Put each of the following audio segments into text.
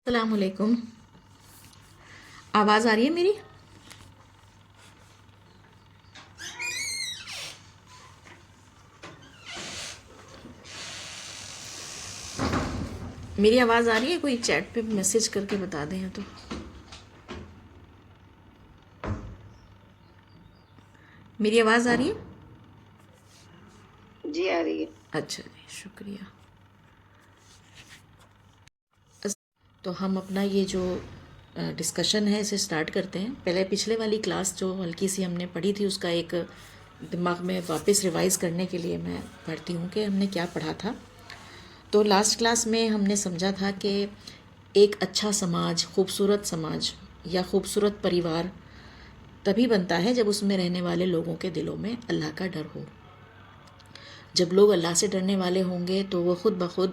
السلام علیکم. آواز آ رہی ہے میری؟ میری آواز آ رہی ہے؟ کوئی چیٹ پہ میسج کر کے بتا دیں تو. میری آواز آ رہی ہے؟ جی آ رہی ہے. اچھا جی، شکریہ. تو ہم اپنا یہ جو ڈسکشن ہے اسے سٹارٹ کرتے ہیں. پہلے پچھلے والی کلاس جو ہلکی سی ہم نے پڑھی تھی اس کا ایک دماغ میں واپس ریوائز کرنے کے لیے میں پڑھتی ہوں کہ ہم نے کیا پڑھا تھا. تو لاسٹ کلاس میں ہم نے سمجھا تھا کہ ایک اچھا سماج، خوبصورت سماج یا خوبصورت پریوار تبھی بنتا ہے جب اس میں رہنے والے لوگوں کے دلوں میں اللہ کا ڈر ہو. جب لوگ اللہ سے ڈرنے والے ہوں گے تو وہ خود بخود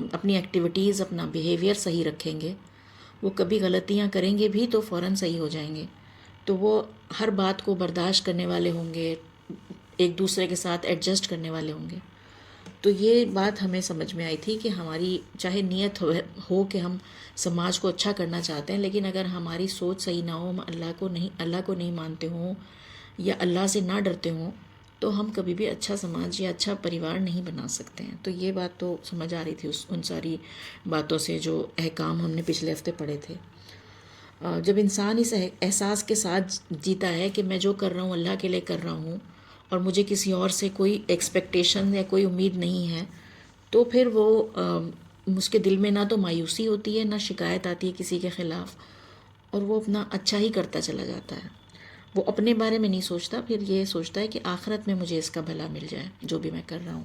اپنی ایکٹیویٹیز، اپنا بیہیویئر صحیح رکھیں گے. وہ کبھی غلطیاں کریں گے بھی تو فوراً صحیح ہو جائیں گے. تو وہ ہر بات کو برداشت کرنے والے ہوں گے، ایک دوسرے کے ساتھ ایڈجسٹ کرنے والے ہوں گے. تو یہ بات ہمیں سمجھ میں آئی تھی کہ ہماری چاہے نیت ہو کہ ہم سماج کو اچھا کرنا چاہتے ہیں، لیکن اگر ہماری سوچ صحیح نہ ہو، ہم اللہ کو نہیں مانتے ہوں یا اللہ سے نہ ڈرتے ہوں، تو ہم کبھی بھی اچھا سماج یا اچھا پریوار نہیں بنا سکتے ہیں. تو یہ بات تو سمجھ آ رہی تھی ان ساری باتوں سے جو احکام ہم نے پچھلے ہفتے پڑھے تھے. جب انسان اس احساس کے ساتھ جیتا ہے کہ میں جو کر رہا ہوں اللہ کے لیے کر رہا ہوں اور مجھے کسی اور سے کوئی ایکسپیکٹیشن یا کوئی امید نہیں ہے، تو پھر وہ اس کے دل میں نہ تو مایوسی ہوتی ہے، نہ شکایت آتی ہے کسی کے خلاف، اور وہ اپنا اچھا ہی کرتا چلا جاتا ہے. وہ اپنے بارے میں نہیں سوچتا، پھر یہ سوچتا ہے کہ آخرت میں مجھے اس کا بھلا مل جائے جو بھی میں کر رہا ہوں.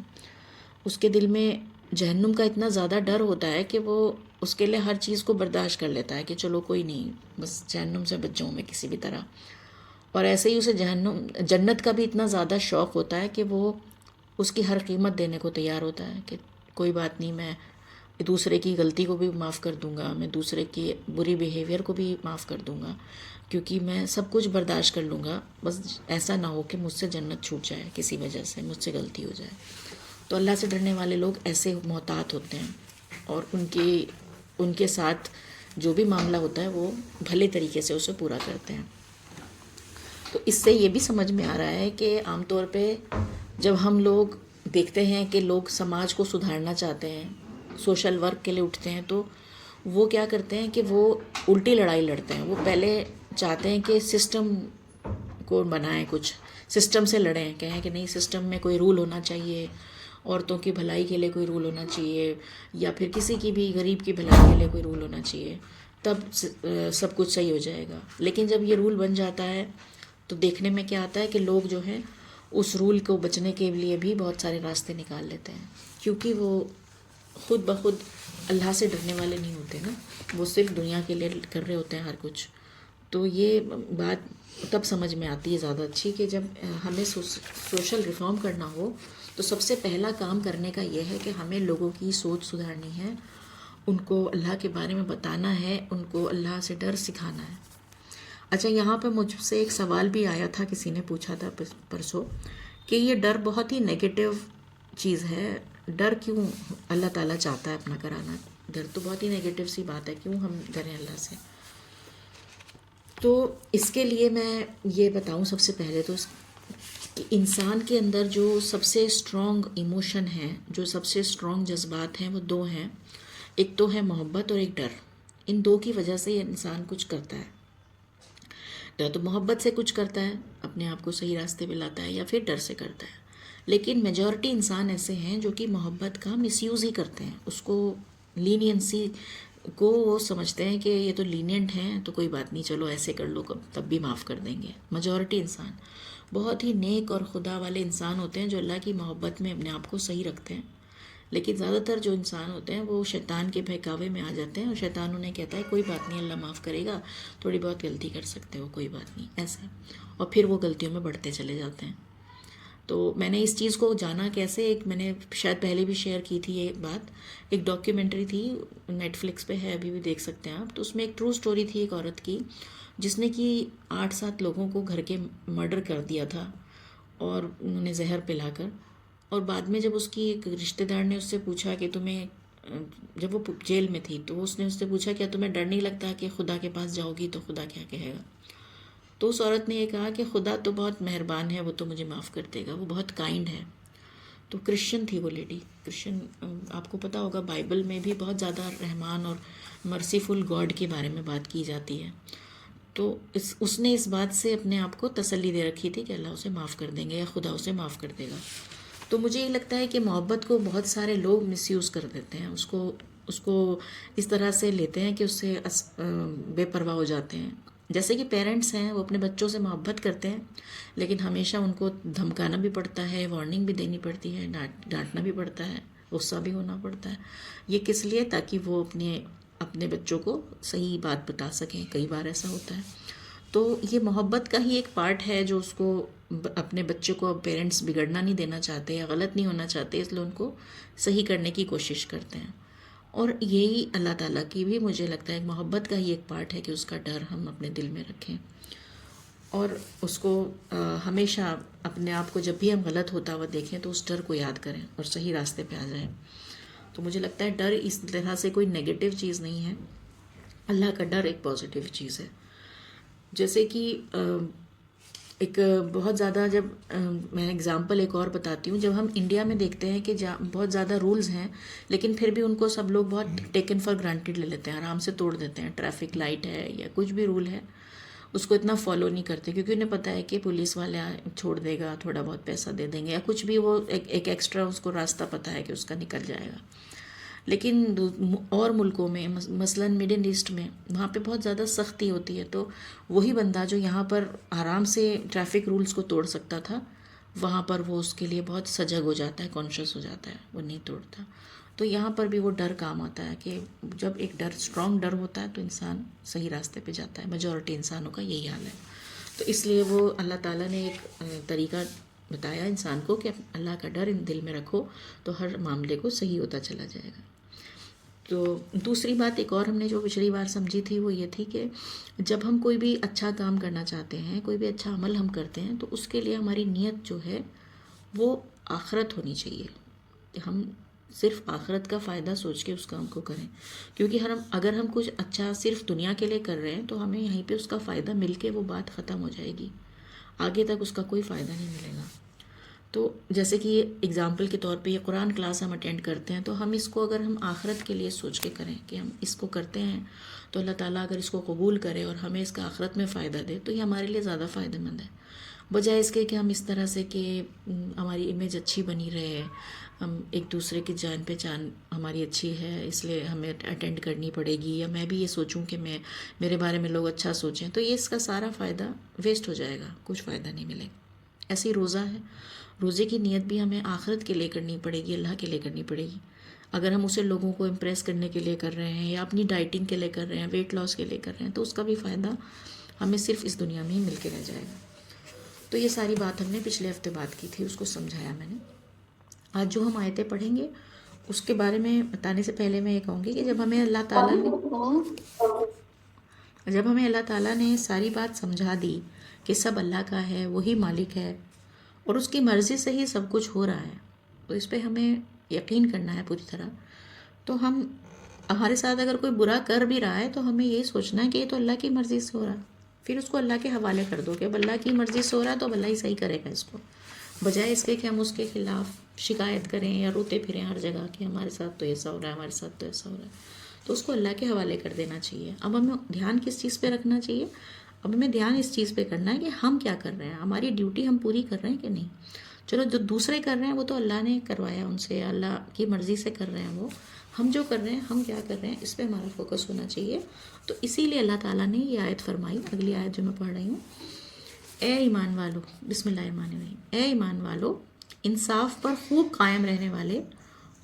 اس کے دل میں جہنم کا اتنا زیادہ ڈر ہوتا ہے کہ وہ اس کے لیے ہر چیز کو برداشت کر لیتا ہے کہ چلو کوئی نہیں، بس جہنم سے بچ جاؤں میں کسی بھی طرح. اور ایسے ہی اسے جنت کا بھی اتنا زیادہ شوق ہوتا ہے کہ وہ اس کی ہر قیمت دینے کو تیار ہوتا ہے کہ کوئی بات نہیں، میں دوسرے کی غلطی کو بھی معاف کر دوں گا، میں دوسرے کی بری بیہیویئر کو بھی معاف کر دوں گا، کیونکہ میں سب کچھ برداشت کر لوں گا، بس ایسا نہ ہو کہ مجھ سے جنت چھوٹ جائے، کسی وجہ سے مجھ سے غلطی ہو جائے. تو اللہ سے ڈرنے والے لوگ ایسے محتاط ہوتے ہیں اور ان کے ساتھ جو بھی معاملہ ہوتا ہے وہ بھلے طریقے سے اسے پورا کرتے ہیں. تو اس سے یہ بھی سمجھ میں آ رہا ہے کہ عام طور پہ جب ہم لوگ دیکھتے ہیں کہ لوگ سماج کو سدھارنا چاہتے ہیں، سوشل ورک کے لیے اٹھتے ہیں، تو وہ کیا کرتے ہیں کہ وہ الٹی لڑائی لڑتے ہیں. وہ پہلے چاہتے ہیں کہ سسٹم کو بنائیں، کچھ سسٹم سے لڑیں، کہیں کہ نہیں سسٹم میں کوئی رول ہونا چاہیے، عورتوں کی بھلائی کے لیے کوئی رول ہونا چاہیے، یا پھر کسی کی بھی غریب کی بھلائی کے لیے کوئی رول ہونا چاہیے، تب سب کچھ صحیح ہو جائے گا. لیکن جب یہ رول بن جاتا ہے تو دیکھنے میں کیا آتا ہے کہ لوگ جو ہیں اس رول کو بچنے کے لیے بھی بہت سارے راستے نکال لیتے ہیں، کیونکہ وہ خود بخود اللہ سے ڈرنے والے نہیں ہوتے نا، وہ صرف دنیا کے لیے کر رہے ہوتے ہیں ہر کچھ. تو یہ بات تب سمجھ میں آتی ہے زیادہ اچھی کہ جب ہمیں سوشل ریفارم کرنا ہو تو سب سے پہلا کام کرنے کا یہ ہے کہ ہمیں لوگوں کی سوچ سدھارنی ہے، ان کو اللہ کے بارے میں بتانا ہے، ان کو اللہ سے ڈر سکھانا ہے. اچھا، یہاں پہ مجھ سے ایک سوال بھی آیا تھا، کسی نے پوچھا تھا پرسوں کہ یہ ڈر بہت ہی نیگیٹو چیز ہے، ڈر کیوں اللہ تعالیٰ چاہتا ہے اپنا کرانا؟ ڈر تو بہت ہی نیگیٹو سی بات ہے، کیوں ہم ڈریں اللہ سے؟ تو اس کے لیے میں یہ بتاؤں سب سے پہلے تو کہ انسان کے اندر جو سب سے اسٹرانگ ایموشن ہیں، جو سب سے اسٹرانگ جذبات ہیں، وہ دو ہیں. ایک تو ہے محبت اور ایک ڈر. ان دو کی وجہ سے یہ انسان کچھ کرتا ہے. ڈر تو محبت سے کچھ کرتا ہے، اپنے آپ کو صحیح راستے پہ لاتا ہے، یا پھر ڈر سے کرتا ہے. لیکن میجورٹی انسان ایسے ہیں جو کہ محبت کا مس یوز ہی کرتے ہیں، اس کو لینینسی کو وہ سمجھتے ہیں کہ یہ تو لینینٹ ہیں تو کوئی بات نہیں، چلو ایسے کر لو تب بھی معاف کر دیں گے. میجورٹی انسان بہت ہی نیک اور خدا والے انسان ہوتے ہیں جو اللہ کی محبت میں اپنے آپ کو صحیح رکھتے ہیں. لیکن زیادہ تر جو انسان ہوتے ہیں وہ شیطان کے بہکاوے میں آ جاتے ہیں، اور شیطان انہیں کہتا ہے کوئی بات نہیں، اللہ معاف کرے گا، تھوڑی بہت غلطی کر سکتے ہو، کوئی بات نہیں ایسے، اور پھر وہ غلطیوں میں بڑھتے چلے جاتے ہیں. تو میں نے اس چیز کو جانا کیسے، ایک میں نے شاید پہلے بھی شیئر کی تھی یہ بات، ایک ڈاکیومنٹری تھی، نیٹ فلکس پہ ہے، ابھی بھی دیکھ سکتے ہیں آپ. تو اس میں ایک ٹرو سٹوری تھی ایک عورت کی جس نے کہ 8-7 لوگوں کو گھر کے مرڈر کر دیا تھا، اور انہوں نے زہر پلا کر. اور بعد میں جب اس کی ایک رشتہ دار نے اس سے پوچھا کہ تمہیں جب وہ جیل میں تھی تو اس نے اس سے پوچھا کیا تمہیں ڈر نہیں لگتا کہ خدا کے پاس جاؤ گی تو خدا کیا کہے گا؟ تو اس عورت نے یہ کہا کہ خدا تو بہت مہربان ہے، وہ تو مجھے معاف کر دے گا، وہ بہت کائنڈ ہے۔ تو کرسچن تھی وہ لیڈی، کرسچن، آپ کو پتہ ہوگا بائبل میں بھی بہت زیادہ رحمان اور مرسیفل گاڈ کے بارے میں بات کی جاتی ہے۔ تو اس نے اس بات سے اپنے آپ کو تسلی دے رکھی تھی کہ اللہ اسے معاف کر دیں گے یا خدا اسے معاف کر دے گا۔ تو مجھے یہ لگتا ہے کہ محبت کو بہت سارے لوگ مس یوز کر دیتے ہیں، اس کو اس طرح سے لیتے ہیں کہ اس سے بے پرواہ ہو جاتے ہیں۔ جیسے کہ پیرنٹس ہیں، وہ اپنے بچوں سے محبت کرتے ہیں لیکن ہمیشہ ان کو دھمکانا بھی پڑتا ہے، وارننگ بھی دینی پڑتی ہے، ڈانٹنا بھی پڑتا ہے، غصہ بھی ہونا پڑتا ہے۔ یہ کس لیے؟ تاکہ وہ اپنے بچوں کو صحیح بات بتا سکیں۔ کئی بار ایسا ہوتا ہے۔ تو یہ محبت کا ہی ایک پارٹ ہے جو اس کو اپنے بچے کو پیرنٹس بگڑنا نہیں دینا چاہتے یا غلط نہیں ہونا چاہتے، اس لیے ان کو صحیح کرنے کی کوشش کرتے ہیں۔ اور یہی اللہ تعالیٰ کی بھی مجھے لگتا ہے محبت کا ہی ایک پارٹ ہے کہ اس کا ڈر ہم اپنے دل میں رکھیں اور اس کو ہمیشہ اپنے آپ کو جب بھی ہم غلط ہوتا ہوا دیکھیں تو اس ڈر کو یاد کریں اور صحیح راستے پہ آ جائیں۔ تو مجھے لگتا ہے ڈر اس طرح سے کوئی نیگیٹو چیز نہیں ہے، اللہ کا ڈر ایک پازیٹیو چیز ہے۔ جیسے کہ ایک بہت زیادہ، جب میں اگزامپل ایک اور بتاتی ہوں، جب ہم انڈیا میں دیکھتے ہیں کہ بہت زیادہ رولز ہیں لیکن پھر بھی ان کو سب لوگ بہت ٹیکن فار گرانٹیڈ لے لیتے ہیں، آرام سے توڑ دیتے ہیں۔ ٹریفک لائٹ ہے یا کچھ بھی رول ہے اس کو اتنا فالو نہیں کرتے کیونکہ انہیں پتہ ہے کہ پولیس والا چھوڑ دے گا، تھوڑا بہت پیسہ دے دیں گے یا کچھ بھی، وہ ایک ایکسٹرا اس کو راستہ پتہ ہے کہ اس کا نکل جائے گا۔ لیکن اور ملکوں میں مثلاً مڈل ایسٹ میں وہاں پہ بہت زیادہ سختی ہوتی ہے، تو وہی بندہ جو یہاں پر آرام سے ٹریفک رولز کو توڑ سکتا تھا، وہاں پر وہ اس کے لیے بہت سجگ ہو جاتا ہے، کانشیس ہو جاتا ہے، وہ نہیں توڑتا۔ تو یہاں پر بھی وہ ڈر کام آتا ہے کہ جب ایک ڈر، اسٹرانگ ڈر ہوتا ہے تو انسان صحیح راستے پہ جاتا ہے۔ میجورٹی انسانوں کا یہی حال ہے۔ تو اس لیے وہ اللہ تعالیٰ نے ایک طریقہ بتایا انسان کو کہ اللہ کا ڈر دل میں رکھو تو ہر معاملے کو صحیح ہوتا چلا جائے گا۔ تو دوسری بات ایک اور ہم نے جو پچھلی بار سمجھی تھی وہ یہ تھی کہ جب ہم کوئی بھی اچھا کام کرنا چاہتے ہیں، کوئی بھی اچھا عمل ہم کرتے ہیں، تو اس کے لیے ہماری نیت جو ہے وہ آخرت ہونی چاہیے، کہ ہم صرف آخرت کا فائدہ سوچ کے اس کام کو کریں، کیونکہ اگر ہم کچھ اچھا صرف دنیا کے لیے کر رہے ہیں تو ہمیں یہیں پہ اس کا فائدہ مل کے وہ بات ختم ہو جائے گی، آگے تک اس کا کوئی فائدہ نہیں ملے گا۔ تو جیسے کہ اگزامپل کے طور پہ یہ قرآن کلاس ہم اٹینڈ کرتے ہیں، تو ہم اس کو اگر ہم آخرت کے لیے سوچ کے کریں کہ ہم اس کو کرتے ہیں تو اللہ تعالیٰ اگر اس کو قبول کرے اور ہمیں اس کا آخرت میں فائدہ دے تو یہ ہمارے لیے زیادہ فائدہ مند ہے، بجائے اس کے کہ ہم اس طرح سے کہ ہماری امیج اچھی بنی رہے، ہم ایک دوسرے کی جان پہچان ہماری اچھی ہے اس لیے ہمیں اٹینڈ کرنی پڑے گی، یا میں بھی یہ سوچوں کہ میرے بارے میں لوگ اچھا سوچیں، تو یہ اس کا سارا فائدہ ویسٹ ہو جائے گا، کچھ فائدہ نہیں ملے گا۔ ایسے ہی روزہ ہے، روزے کی نیت بھی ہمیں آخرت کے لیے کرنی پڑے گی، اللہ کے لیے کرنی پڑے گی۔ اگر ہم اسے لوگوں کو امپریس کرنے کے لیے کر رہے ہیں یا اپنی ڈائٹنگ کے لیے کر رہے ہیں، ویٹ لاس کے لیے کر رہے ہیں، تو اس کا بھی فائدہ ہمیں صرف اس دنیا میں ہی مل کے رہ جائے گا۔ تو یہ ساری بات ہم نے پچھلے ہفتے بات کی تھی، اس کو سمجھایا میں نے۔ آج جو ہم آیتیں پڑھیں گے اس کے بارے میں بتانے سے پہلے میں یہ کہوں گی کہ جب ہمیں اللہ تعالیٰ نے ساری بات سمجھا دی کہ سب اللہ کا ہے، وہی مالک ہے اور اس کی مرضی سے ہی سب کچھ ہو رہا ہے، تو اس پہ ہمیں یقین کرنا ہے پوری طرح۔ تو ہمارے ساتھ اگر کوئی برا کر بھی رہا ہے تو ہمیں یہ سوچنا ہے کہ یہ تو اللہ کی مرضی سے ہو رہا ہے، پھر اس کو اللہ کے حوالے کر دو کہ اب اللہ کی مرضی سے ہو رہا ہے تو اب اللہ ہی صحیح کرے گا اس کو، بجائے اس کے کہ ہم اس کے خلاف شکایت کریں یا روتے پھریں ہر جگہ کہ ہمارے ساتھ تو ایسا ہو رہا ہے، ہمارے ساتھ تو ایسا ہو رہا ہے۔ تو اس کو اللہ کے حوالے کر دینا چاہیے۔ اب ہمیں دھیان کس چیز پہ رکھنا چاہیے؟ اب ہمیں دھیان اس چیز پہ کرنا ہے کہ ہم کیا کر رہے ہیں، ہماری ڈیوٹی ہم پوری کر رہے ہیں کہ نہیں۔ چلو جو دوسرے کر رہے ہیں وہ تو اللہ نے کروایا ان سے، اللہ کی مرضی سے کر رہے ہیں وہ، ہم جو کر رہے ہیں ہم کیا کر رہے ہیں اس پہ ہمارا فوکس ہونا چاہیے۔ تو اسی لیے اللہ تعالیٰ نے یہ آیت فرمائی، اگلی آیت جو میں پڑھ رہی ہوں، اے ایمان والو، بسم اللہ الرحمن الرحیم، اے ایمان والو، انصاف پر خوب قائم رہنے والے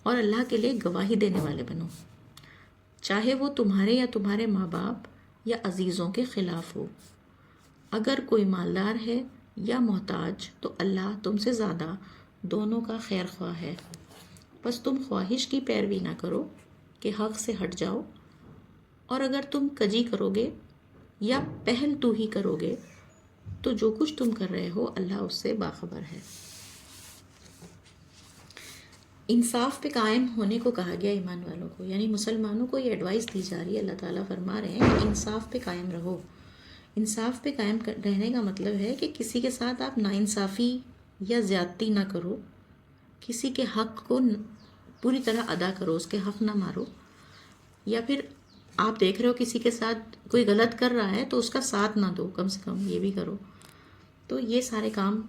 اور اللہ کے لیے گواہی دینے والے بنو، چاہے وہ تمہارے یا تمہارے ماں باپ یا عزیزوں کے خلاف ہو۔ اگر کوئی مالدار ہے یا محتاج تو اللہ تم سے زیادہ دونوں کا خیر خواہ ہے، بس تم خواہش کی پیروی نہ کرو کہ حق سے ہٹ جاؤ، اور اگر تم کجی کرو گے یا پہل تو ہی کرو گے تو جو کچھ تم کر رہے ہو اللہ اس سے باخبر ہے۔ انصاف پہ قائم ہونے کو کہا گیا ایمان والوں کو، یعنی مسلمانوں کو یہ ایڈوائس دی جا رہی ہے، اللہ تعالیٰ فرما رہے ہیں کہ انصاف پہ قائم رہو۔ انصاف پہ قائم رہنے کا مطلب ہے کہ کسی کے ساتھ آپ ناانصافی یا زیادتی نہ کرو، کسی کے حق کو پوری طرح ادا کرو، اس کے حق نہ مارو، یا پھر آپ دیکھ رہے ہو کسی کے ساتھ کوئی غلط کر رہا ہے تو اس کا ساتھ نہ دو، کم سے کم یہ بھی کرو۔ تو یہ سارے کام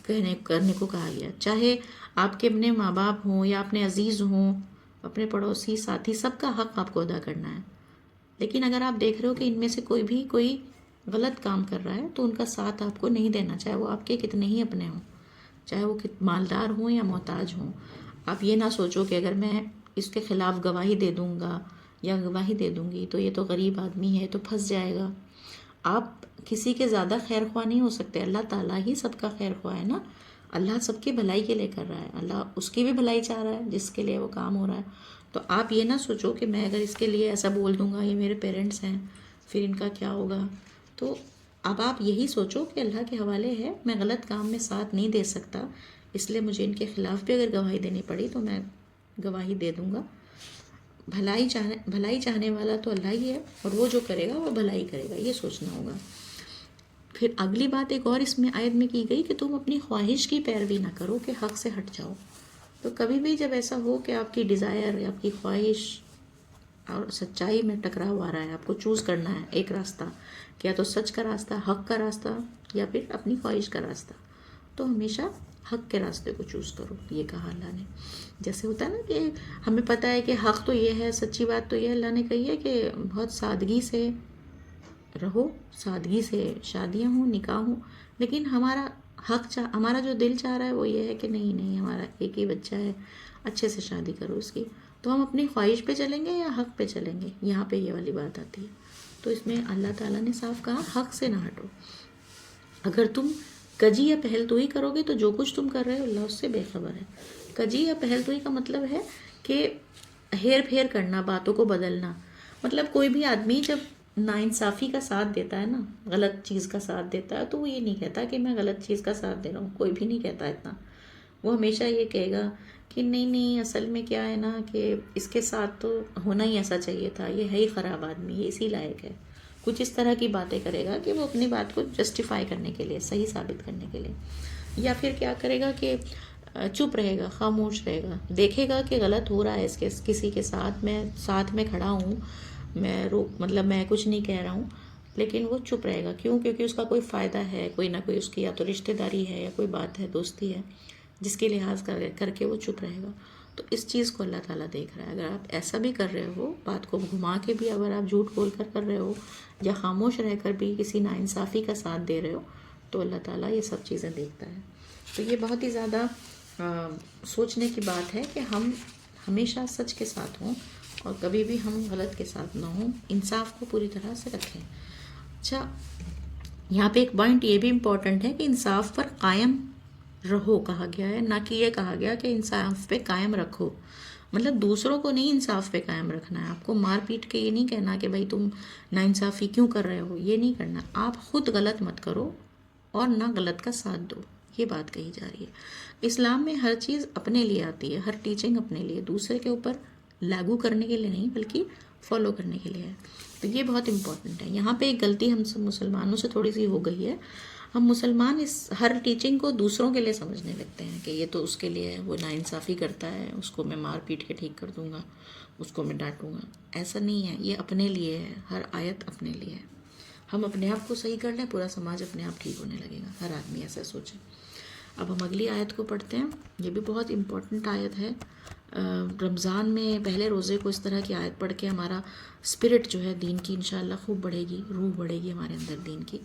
کرنے کو کہا گیا، چاہے آپ کے اپنے ماں باپ ہوں یا اپنے عزیز ہوں، اپنے پڑوسی ساتھی، سب کا حق آپ کو ادا کرنا ہے۔ لیکن اگر آپ دیکھ رہے ہو کہ ان میں سے کوئی غلط کام کر رہا ہے تو ان کا ساتھ آپ کو نہیں دینا، چاہے وہ آپ کے کتنے ہی اپنے ہوں، چاہے وہ مالدار ہوں یا محتاج ہوں۔ آپ یہ نہ سوچو کہ اگر میں اس کے خلاف گواہی دے دوں گا یا گواہی دے دوں گی تو یہ تو غریب آدمی ہے تو پھنس جائے گا۔ آپ کسی کے زیادہ خیر خواہ نہیں ہو سکتے، اللہ تعالیٰ ہی سب کا خیر خواہ ہے نا، اللہ سب کی بھلائی کے لیے کر رہا ہے، اللہ اس کی بھی بھلائی چاہ رہا ہے جس کے لیے وہ کام ہو رہا ہے۔ تو آپ یہ نہ سوچو کہ میں اگر اس کے لیے ایسا بول دوں گا، یہ میرے پیرنٹس ہیں پھر ان کا کیا ہوگا۔ تو اب آپ یہی سوچو کہ اللہ کے حوالے ہے، میں غلط کام میں ساتھ نہیں دے سکتا، اس لیے مجھے ان کے خلاف بھی اگر گواہی دینی پڑی تو میں گواہی دے دوں گا۔ بھلائی چاہنے والا تو اللہ ہی ہے، اور وہ جو کرے گا وہ بھلائی کرے گا، یہ سوچنا ہوگا۔ پھر اگلی بات ایک اور اس میں آیت میں کی گئی کہ تم اپنی خواہش کی پیروی نہ کرو کہ حق سے ہٹ جاؤ۔ تو کبھی بھی جب ایسا ہو کہ آپ کی ڈیزائر یا آپ کی خواہش اور سچائی میں ٹکراؤ آ رہا ہے، آپ کو چوز کرنا ہے ایک راستہ، کہ یا تو سچ کا راستہ، حق کا راستہ، یا پھر اپنی خواہش کا راستہ، تو ہمیشہ حق کے راستے کو چوز کرو، یہ کہا اللہ نے۔ جیسے ہوتا ہے نا کہ ہمیں پتہ ہے کہ حق تو یہ ہے، سچی بات تو یہ اللہ نے کہی ہے کہ بہت سادگی سے رہو، سادگی سے شادیاں ہوں، نکاح ہوں، لیکن ہمارا ہمارا جو دل چاہ رہا ہے وہ یہ ہے کہ نہیں ہمارا ایک ہی بچہ ہے، اچھے سے شادی کرو اس کی۔ تو ہم اپنی خواہش پہ چلیں گے یا حق پہ چلیں گے، یہاں پہ یہ والی بات آتی ہے۔ تو اس میں اللہ تعالیٰ نے صاف کہا حق سے نہ ہٹو۔ اگر تم کجی یا پہل توئی کرو گے تو جو کچھ تم کر رہے ہو اللہ اس سے بے خبر ہے۔ کجی یا پہل توئی کا مطلب ہے کہ ہیر پھیر کرنا، باتوں کو بدلنا۔ مطلب کوئی بھی آدمی جب ناانصافی کا ساتھ دیتا ہے نا، غلط چیز کا ساتھ دیتا ہے، تو وہ یہ نہیں کہتا کہ میں غلط چیز کا ساتھ دے رہا ہوں، کوئی بھی نہیں کہتا اتنا۔ وہ ہمیشہ یہ کہے گا کہ نہیں اصل میں کیا ہے نا کہ اس کے ساتھ تو ہونا ہی ایسا چاہیے تھا، یہ ہے ہی خراب آدمی، یہ اسی لائق ہے۔ کچھ اس طرح کی باتیں کرے گا کہ وہ اپنی بات کو جسٹیفائی کرنے کے لیے، صحیح ثابت کرنے کے لیے۔ یا پھر کیا کرے گا کہ چپ رہے گا، خاموش رہے گا، دیکھے گا کہ غلط ہو رہا ہے اس کے کسی کے ساتھ، میں ساتھ میں کھڑا ہوں، مطلب میں کچھ نہیں کہہ رہا ہوں، لیکن وہ چپ رہے گا۔ کیوں؟ کیونکہ اس کا کوئی فائدہ ہے، کوئی نہ کوئی اس کی یا تو رشتہ داری ہے یا کوئی بات ہے، دوستی ہے، جس کے لحاظ کر کے وہ چپ رہے گا۔ تو اس چیز کو اللہ تعالیٰ دیکھ رہا ہے۔ اگر آپ ایسا بھی کر رہے ہو، بات کو گھما کے بھی اگر آپ جھوٹ بول کر رہے ہو، یا خاموش رہ کر بھی کسی ناانصافی کا ساتھ دے رہے ہو، تو اللہ تعالیٰ یہ سب چیزیں دیکھتا ہے۔ تو یہ بہت ہی زیادہ سوچنے کی بات ہے کہ ہم ہمیشہ سچ کے ساتھ ہوں اور کبھی بھی ہم غلط کے ساتھ نہ ہوں، انصاف کو پوری طرح سے رکھیں۔ اچھا، یہاں پہ ایک پوائنٹ یہ بھی امپورٹنٹ ہے کہ انصاف پر قائم رہو کہا گیا ہے، نہ کہ یہ کہا گیا کہ انصاف پہ قائم رکھو۔ مطلب دوسروں کو نہیں انصاف پہ قائم رکھنا ہے، آپ کو مار پیٹ کے یہ نہیں کہنا کہ بھائی تم ناانصافی کیوں کر رہے ہو، یہ نہیں کرنا۔ آپ خود غلط مت کرو اور نہ غلط کا ساتھ دو، یہ بات کہی جا رہی ہے۔ اسلام میں ہر چیز اپنے لیے آتی ہے، ہر ٹیچنگ اپنے لیے، دوسرے کے اوپر لاگو کرنے کے لیے نہیں بلکہ فالو کرنے کے لیے ہے۔ تو یہ بہت امپورٹنٹ ہے۔ یہاں پہ ایک غلطی ہم سب مسلمانوں سے تھوڑی سی ہو گئی ہے، ہم مسلمان اس ہر ٹیچنگ کو دوسروں کے لیے سمجھنے لگتے ہیں کہ یہ تو اس کے لیے ہے، وہ ناانصافی کرتا ہے، اس کو میں مار پیٹ کے ٹھیک کر دوں گا، اس کو میں ڈانٹوں گا۔ ایسا نہیں ہے، یہ اپنے لیے ہے، ہر آیت اپنے لیے ہے۔ ہم اپنے آپ کو صحیح کر لیں، پورا سماج اپنے آپ ٹھیک ہونے لگے گا، ہر آدمی ایسا سوچے۔ اب ہم اگلی آیت کو پڑھتے ہیں، یہ بھی بہت امپورٹنٹ آیت ہے۔ رمضان میں پہلے روزے کو اس طرح کی آیت پڑھ کے ہمارا اسپرٹ جو ہے دین کی انشاءاللہ خوب بڑھے گی، روح بڑھے گی ہمارے اندر دین کی۔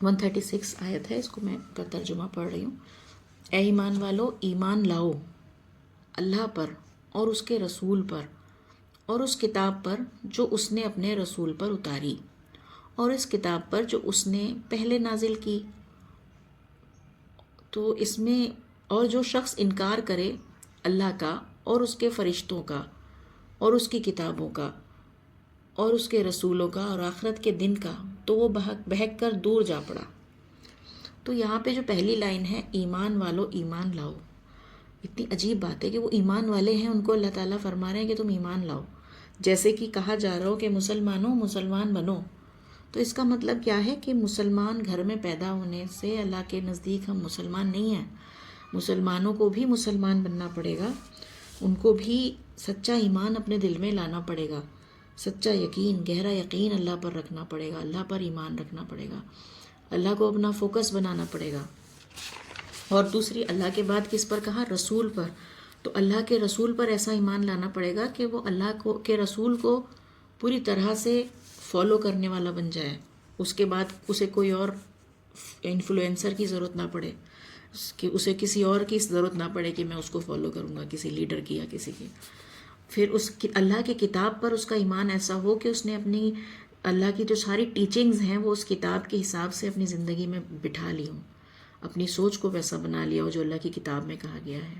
136 آیت ہے، اس کو میں کا ترجمہ پڑھ رہی ہوں۔ اے ایمان والو، ایمان لاؤ اللہ پر اور اس کے رسول پر اور اس کتاب پر جو اس نے اپنے رسول پر اتاری، اور اس کتاب پر جو اس نے پہلے نازل کی۔ تو اس میں اور جو شخص انکار کرے اللہ کا اور اس کے فرشتوں کا اور اس کی کتابوں کا اور اس کے رسولوں کا اور آخرت کے دن کا، تو وہ بہک کر دور جا پڑا۔ تو یہاں پہ جو پہلی لائن ہے ایمان والو ایمان لاؤ، اتنی عجیب بات ہے کہ وہ ایمان والے ہیں، ان کو اللہ تعالیٰ فرما رہے ہیں کہ تم ایمان لاؤ، جیسے کہ کہا جا رہا ہو کہ مسلمانوں مسلمان بنو. تو اس کا مطلب کیا ہے کہ مسلمان گھر میں پیدا ہونے سے اللہ کے نزدیک ہم مسلمان نہیں ہیں. مسلمانوں کو بھی مسلمان بننا پڑے گا، ان کو بھی سچا ایمان اپنے دل میں لانا پڑے گا، سچا یقین، گہرا یقین اللہ پر رکھنا پڑے گا، اللہ پر ایمان رکھنا پڑے گا، اللہ کو اپنا فوکس بنانا پڑے گا. اور دوسری اللہ کے بعد کس پر کہا؟ رسول پر. تو اللہ کے رسول پر ایسا ایمان لانا پڑے گا کہ وہ اللہ کے رسول کو پوری طرح سے فالو کرنے والا بن جائے. اس کے بعد اسے کوئی اور انفلوئنسر کی ضرورت نہ پڑے، کہ اسے کسی اور کی ضرورت نہ پڑے کہ میں اس کو فالو کروں گا، کسی لیڈر کی یا کسی کی. پھر اللہ کی کتاب پر اس کا ایمان ایسا ہو کہ اس نے اپنی اللہ کی جو ساری ٹیچنگز ہیں وہ اس کتاب کے حساب سے اپنی زندگی میں بٹھا لی ہوں، اپنی سوچ کو ویسا بنا لیا ہو جو اللہ کی کتاب میں کہا گیا ہے.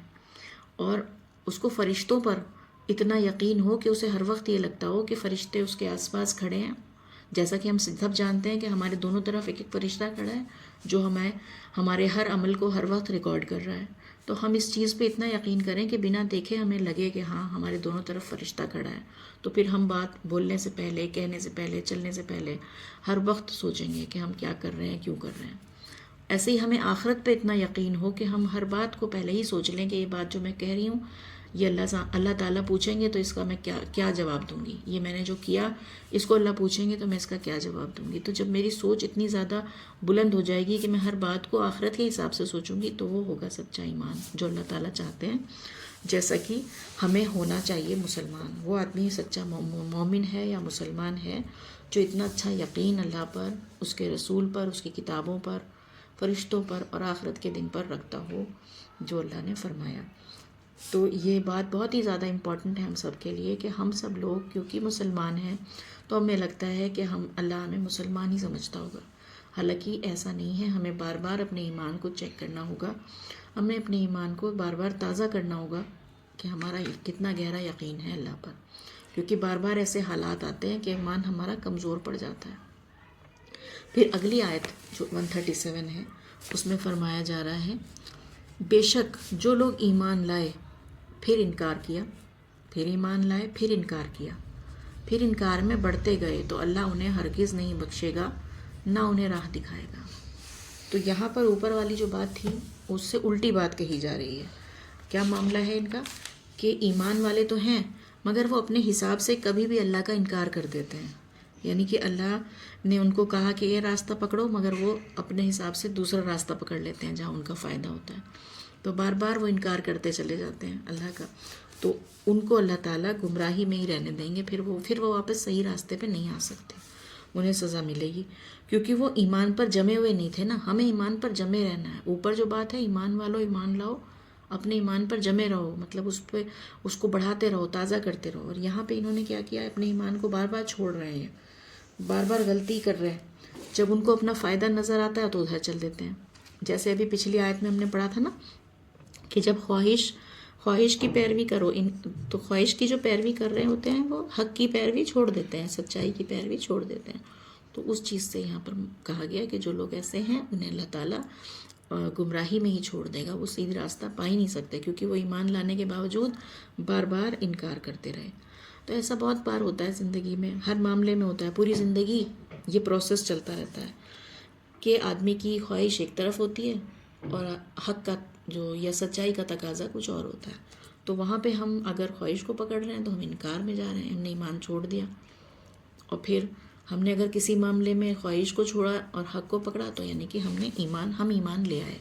اور اس کو فرشتوں پر اتنا یقین ہو کہ اسے ہر وقت یہ لگتا ہو کہ فرشتے اس کے آس پاس کھڑے ہیں، جیسا کہ ہم سب جانتے ہیں کہ ہمارے دونوں طرف ایک ایک فرشتہ کھڑا ہے جو ہمارے ہر عمل کو ہر وقت ریکارڈ کر رہا ہے. تو ہم اس چیز پہ اتنا یقین کریں کہ بنا دیکھے ہمیں لگے کہ ہاں ہمارے دونوں طرف فرشتہ کھڑا ہے. تو پھر ہم بات بولنے سے پہلے، کہنے سے پہلے، چلنے سے پہلے ہر وقت سوچیں گے کہ ہم کیا کر رہے ہیں، کیوں کر رہے ہیں. ایسے ہی ہمیں آخرت پہ اتنا یقین ہو کہ ہم ہر بات کو پہلے ہی سوچ لیں کہ یہ بات جو میں کہہ رہی ہوں یہ اللہ تعالیٰ پوچھیں گے تو اس کا میں کیا جواب دوں گی، یہ میں نے جو کیا اس کو اللہ پوچھیں گے تو میں اس کا کیا جواب دوں گی. تو جب میری سوچ اتنی زیادہ بلند ہو جائے گی کہ میں ہر بات کو آخرت کے حساب سے سوچوں گی تو وہ ہوگا سچا ایمان جو اللہ تعالیٰ چاہتے ہیں، جیسا کہ ہمیں ہونا چاہیے. مسلمان وہ آدمی سچا مومن ہے یا مسلمان ہے جو اتنا اچھا یقین اللہ پر، اس کے رسول پر، اس کی کتابوں پر، فرشتوں پر اور آخرت کے دن پر رکھتا ہو جو اللہ نے فرمایا. تو یہ بات بہت ہی زیادہ امپورٹنٹ ہے ہم سب کے لیے کہ ہم سب لوگ کیونکہ مسلمان ہیں تو ہمیں لگتا ہے کہ اللہ ہمیں مسلمان ہی سمجھتا ہوگا، حالانکہ ایسا نہیں ہے. ہمیں بار بار اپنے ایمان کو چیک کرنا ہوگا، ہمیں اپنے ایمان کو بار بار تازہ کرنا ہوگا کہ ہمارا کتنا گہرا یقین ہے اللہ پر، کیونکہ بار بار ایسے حالات آتے ہیں کہ ایمان ہمارا کمزور پڑ جاتا ہے. پھر اگلی آیت جو 137 ہے اس میں فرمایا جا رہا ہے، بے شک جو لوگ ایمان لائے پھر انکار کیا، پھر ایمان لائے پھر انکار کیا، پھر انکار میں بڑھتے گئے تو اللہ انہیں ہرگز نہیں بخشے گا نہ انہیں راہ دکھائے گا. تو یہاں پر اوپر والی جو بات تھی اس سے الٹی بات کہی جا رہی ہے. کیا معاملہ ہے ان کا کہ ایمان والے تو ہیں مگر وہ اپنے حساب سے کبھی بھی اللہ کا انکار کر دیتے ہیں. یعنی کہ اللہ نے ان کو کہا کہ یہ راستہ پکڑو مگر وہ اپنے حساب سے دوسرا راستہ پکڑ لیتے ہیں جہاں ان کا فائدہ ہوتا ہے. تو بار بار وہ انکار کرتے چلے جاتے ہیں اللہ کا. تو ان کو اللہ تعالیٰ گمراہی میں ہی رہنے دیں گے، پھر وہ واپس صحیح راستے پہ نہیں آ سکتے، انہیں سزا ملے گی کیونکہ وہ ایمان پر جمے ہوئے نہیں تھے نا. ہمیں ایمان پر جمے رہنا ہے. اوپر جو بات ہے ایمان والو ایمان لاؤ، اپنے ایمان پر جمے رہو، مطلب اس کو بڑھاتے رہو، تازہ کرتے رہو. اور یہاں پہ انہوں نے کیا کیا، اپنے ایمان کو بار بار چھوڑ رہے ہیں، بار بار غلطی کر رہے ہیں. جب ان کو اپنا فائدہ نظر آتا ہے تو ادھر چل دیتے ہیں. جیسے ابھی پچھلی آیت میں ہم نے پڑھا تھا نا کہ جب خواہش کی پیروی کرو، تو خواہش کی جو پیروی کر رہے ہوتے ہیں وہ حق کی پیروی چھوڑ دیتے ہیں، سچائی کی پیروی چھوڑ دیتے ہیں. تو اس چیز سے یہاں پر کہا گیا کہ جو لوگ ایسے ہیں انہیں اللہ تعالیٰ گمراہی میں ہی چھوڑ دے گا، وہ سیدھی راستہ پا ہی نہیں سکتے کیونکہ وہ ایمان لانے کے باوجود بار بار انکار کرتے رہے. تو ایسا بہت بار ہوتا ہے زندگی میں، ہر معاملے میں ہوتا ہے. پوری زندگی یہ پروسیس چلتا رہتا ہے کہ آدمی کی خواہش ایک طرف ہوتی ہے اور حق کا جو یا سچائی کا تقاضا کچھ اور ہوتا ہے. تو وہاں پہ ہم اگر خواہش کو پکڑ رہے ہیں تو ہم انکار میں جا رہے ہیں، ہم نے ایمان چھوڑ دیا. اور پھر ہم نے اگر کسی معاملے میں خواہش کو چھوڑا اور حق کو پکڑا تو یعنی کہ ہم ایمان لے آئے.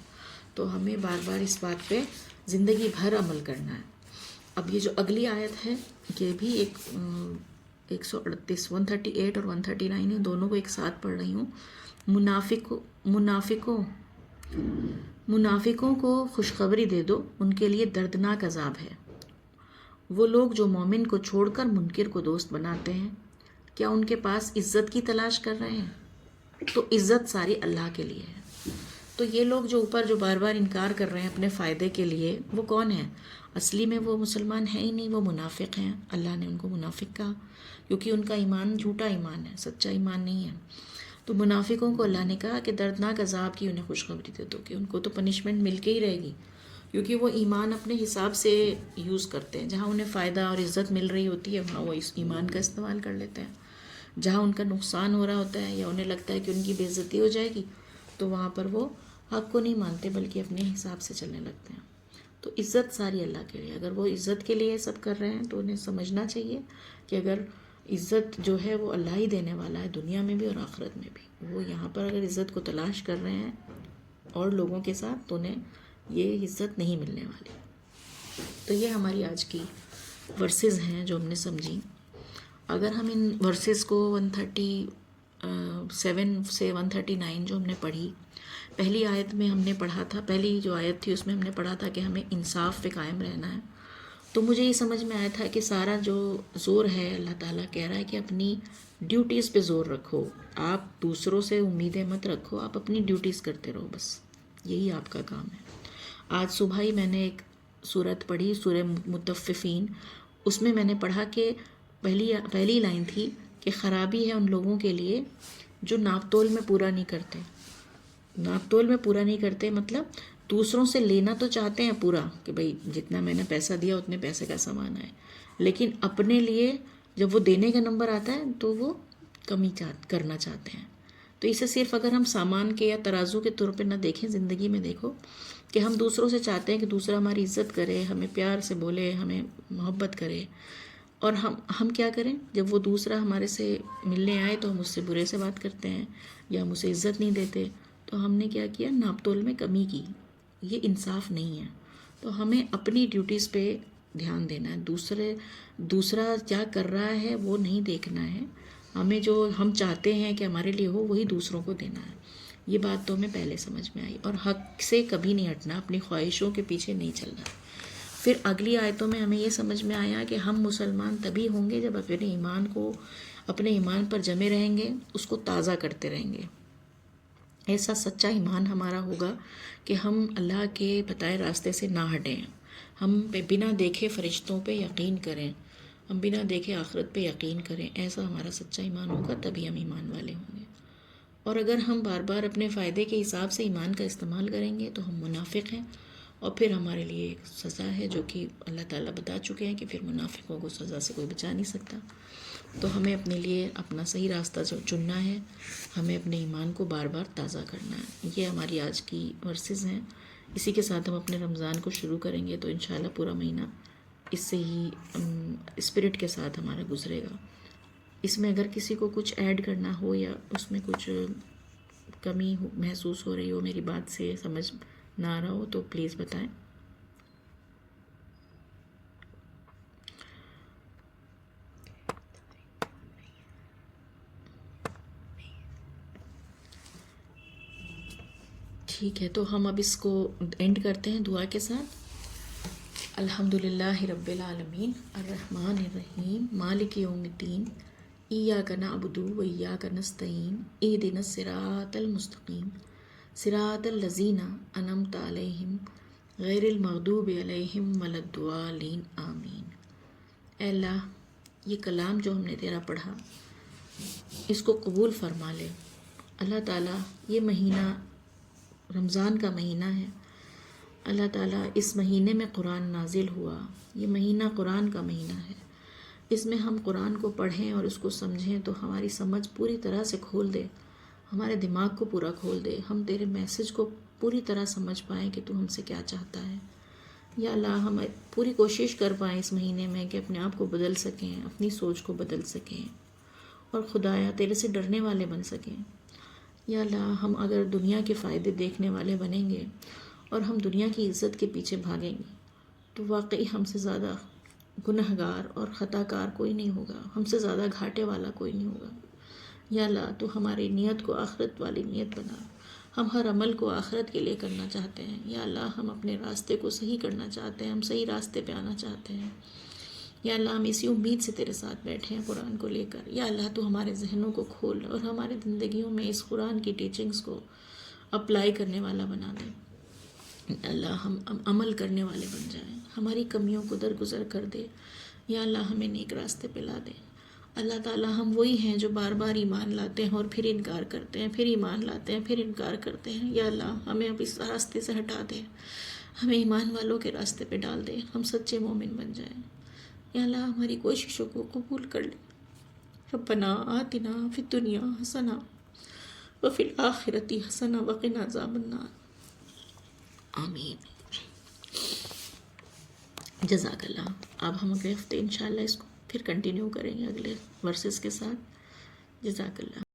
تو ہمیں بار بار اس بات پہ زندگی بھر عمل کرنا ہے. اب یہ جو اگلی آیت ہے یہ بھی 138 اور 139 ہے، دونوں کو ایک ساتھ پڑھ رہی ہوں. منافقوں کو خوشخبری دے دو، ان کے لیے دردناک عذاب ہے. وہ لوگ جو مومن کو چھوڑ کر منکر کو دوست بناتے ہیں، کیا ان کے پاس عزت کی تلاش کر رہے ہیں؟ تو عزت ساری اللہ کے لیے ہے. تو یہ لوگ جو اوپر جو بار بار انکار کر رہے ہیں اپنے فائدے کے لیے، وہ کون ہیں؟ اصلی میں وہ مسلمان ہیں ہی نہیں، وہ منافق ہیں. اللہ نے ان کو منافق کہا کیونکہ ان کا ایمان جھوٹا ایمان ہے، سچا ایمان نہیں ہے. تو منافقوں کو اللہ نے کہا کہ دردناک عذاب کی انہیں خوشخبری دے دو کہ ان کو تو پنشمنٹ مل کے ہی رہے گی. کیونکہ وہ ایمان اپنے حساب سے یوز کرتے ہیں. جہاں انہیں فائدہ اور عزت مل رہی ہوتی ہے وہاں وہ اس ایمان کا استعمال کر لیتے ہیں. جہاں ان کا نقصان ہو رہا ہوتا ہے یا انہیں لگتا ہے کہ ان کی بے عزتی ہو جائے گی تو وہاں پر وہ حق کو نہیں مانتے بلکہ اپنے حساب سے چلنے لگتے ہیں. تو عزت ساری اللہ کے لیے. اگر وہ عزت کے لیے سب کر رہے ہیں تو انہیں سمجھنا چاہیے کہ اگر عزت جو ہے وہ اللہ ہی دینے والا ہے دنیا میں بھی اور آخرت میں بھی. وہ یہاں پر اگر عزت کو تلاش کر رہے ہیں اور لوگوں کے ساتھ تو انہیں یہ عزت نہیں ملنے والی. تو یہ ہماری آج کی ورسز ہیں جو ہم نے سمجھی. اگر ہم ان ورسز کو 137 سے 139 جو ہم نے پڑھی، پہلی آیت میں ہم نے پڑھا تھا، پہلی جو آیت تھی اس میں ہم نے پڑھا تھا کہ ہمیں انصاف پہ قائم رہنا ہے. تو مجھے یہ سمجھ میں آیا تھا کہ سارا جو زور ہے اللہ تعالیٰ کہہ رہا ہے کہ اپنی ڈیوٹیز پہ زور رکھو. آپ دوسروں سے امیدیں مت رکھو، آپ اپنی ڈیوٹیز کرتے رہو، بس یہی آپ کا کام ہے. آج صبح ہی میں نے ایک سورت پڑھی، سورہ مطففین. اس میں نے پڑھا کہ پہلی لائن تھی کہ خرابی ہے ان لوگوں کے لیے جو ناپ تول میں پورا نہیں کرتے. ناپ تول میں پورا نہیں کرتے مطلب دوسروں سے لینا تو چاہتے ہیں پورا کہ بھئی جتنا میں نے پیسہ دیا اتنے پیسے کا سامان آئے، لیکن اپنے لیے جب وہ دینے کا نمبر آتا ہے تو وہ کمی کرنا چاہتے ہیں. تو اسے صرف اگر ہم سامان کے یا ترازو کے طور پہ نہ دیکھیں، زندگی میں دیکھو کہ ہم دوسروں سے چاہتے ہیں کہ دوسرا ہماری عزت کرے، ہمیں پیار سے بولے، ہمیں محبت کرے، اور ہم کیا کریں جب وہ دوسرا ہمارے سے ملنے آئے تو ہم اس سے برے سے بات کرتے ہیں یا ہم اسے عزت نہیں دیتے. تو ہم نے کیا کیا؟ ناپ تول میں کمی کی. یہ انصاف نہیں ہے. تو ہمیں اپنی ڈیوٹیز پہ دھیان دینا ہے. دوسرا کیا کر رہا ہے وہ نہیں دیکھنا ہے. ہمیں جو ہم چاہتے ہیں کہ ہمارے لیے ہو وہی دوسروں کو دینا ہے. یہ بات تو ہمیں پہلے سمجھ میں آئی. اور حق سے کبھی نہیں ہٹنا، اپنی خواہشوں کے پیچھے نہیں چلنا. پھر اگلی آیتوں میں ہمیں یہ سمجھ میں آیا کہ ہم مسلمان تبھی ہوں گے جب اپنے ایمان پر جمے رہیں گے، اس کو تازہ کرتے رہیں گے. ایسا سچا ایمان ہمارا ہوگا کہ ہم اللہ کے بتائے راستے سے نہ ہٹیں. ہم بنا دیکھے فرشتوں پہ یقین کریں، ہم بنا دیکھے آخرت پہ یقین کریں. ایسا ہمارا سچا ایمان ہوگا تبھی ہم ایمان والے ہوں گے. اور اگر ہم بار بار اپنے فائدے کے حساب سے ایمان کا استعمال کریں گے تو ہم منافق ہیں، اور پھر ہمارے لیے ایک سزا ہے جو کہ اللہ تعالیٰ بتا چکے ہیں کہ پھر منافقوں کو سزا سے کوئی بچا نہیں سکتا. تو ہمیں اپنے لیے اپنا صحیح راستہ چننا ہے، ہمیں اپنے ایمان کو بار بار تازہ کرنا ہے. یہ ہماری آج کی ورسز ہیں. اسی کے ساتھ ہم اپنے رمضان کو شروع کریں گے تو انشاءاللہ پورا مہینہ اس سے ہی اسپرٹ کے ساتھ ہمارا گزرے گا. اس میں اگر کسی کو کچھ ایڈ کرنا ہو یا اس میں کچھ کمی محسوس ہو رہی ہو، میری بات سے سمجھ نہ آ رہا ہو تو پلیز بتائیں. ٹھیک ہے، تو ہم اب اس کو اینڈ کرتے ہیں دعا کے ساتھ. الحمدللہ رب العالمین الرحمن الرحیم مالک یوم الدین ایاک نعبد و ایاک نستعین اہدنا الصراط المستقیم صراط الذین انعمت علیہم غیر المغضوب علیہم ولا الضالین آمین. اے اللہ، یہ کلام جو ہم نے تیرا پڑھا اس کو قبول فرما لے. اللہ تعالیٰ یہ مہینہ رمضان کا مہینہ ہے. اللہ تعالیٰ اس مہینے میں قرآن نازل ہوا. یہ مہینہ قرآن کا مہینہ ہے. اس میں ہم قرآن کو پڑھیں اور اس کو سمجھیں تو ہماری سمجھ پوری طرح سے کھول دے، ہمارے دماغ کو پورا کھول دے، ہم تیرے میسج کو پوری طرح سمجھ پائیں کہ تو ہم سے کیا چاہتا ہے. یا اللہ، ہم پوری کوشش کر پائیں اس مہینے میں کہ اپنے آپ کو بدل سکیں، اپنی سوچ کو بدل سکیں، اور خدایا تیرے سے ڈرنے والے بن سکیں. یا اللہ، ہم اگر دنیا کے فائدے دیکھنے والے بنیں گے اور ہم دنیا کی عزت کے پیچھے بھاگیں گے تو واقعی ہم سے زیادہ گنہگار اور خطا کار کوئی نہیں ہوگا، ہم سے زیادہ گھاٹے والا کوئی نہیں ہوگا. یا اللہ، تو ہماری نیت کو آخرت والی نیت بنا. ہم ہر عمل کو آخرت کے لیے کرنا چاہتے ہیں. یا اللہ، ہم اپنے راستے کو صحیح کرنا چاہتے ہیں، ہم صحیح راستے پہ آنا چاہتے ہیں. یا اللہ، ہم اسی امید سے تیرے ساتھ بیٹھے ہیں قرآن کو لے کر. یا اللہ، تو ہمارے ذہنوں کو کھول اور ہماری زندگیوں میں اس قرآن کی ٹیچنگز کو اپلائی کرنے والا بنا دے. اللہ، ہم عمل کرنے والے بن جائیں، ہماری کمیوں کو درگزر کر دے. یا اللہ، ہمیں نیک راستے پہ لا دے. اللہ تعالیٰ، ہم وہی ہیں جو بار بار ایمان لاتے ہیں اور پھر انکار کرتے ہیں، پھر ایمان لاتے ہیں، پھر انکار کرتے ہیں. یا اللہ، ہمیں اب اس راستے سے ہٹا دے. ہمیں ایمان والوں کے راستے پہ ڈال دے، ہم سچے مومن بن جائیں۔ یا اللہ ہماری کوششوں کو قبول کر لے۔ ربنا آتنا فی الدنیا حسنہ وفی الآخرۃ حسنہ وقنا عذاب النار۔ آمین۔ جزاک اللہ۔ اب ہم اگلے ہفتے انشاءاللہ اس کو پھر کنٹینیو کریں گے اگلے ورسز کے ساتھ۔ جزاک اللہ۔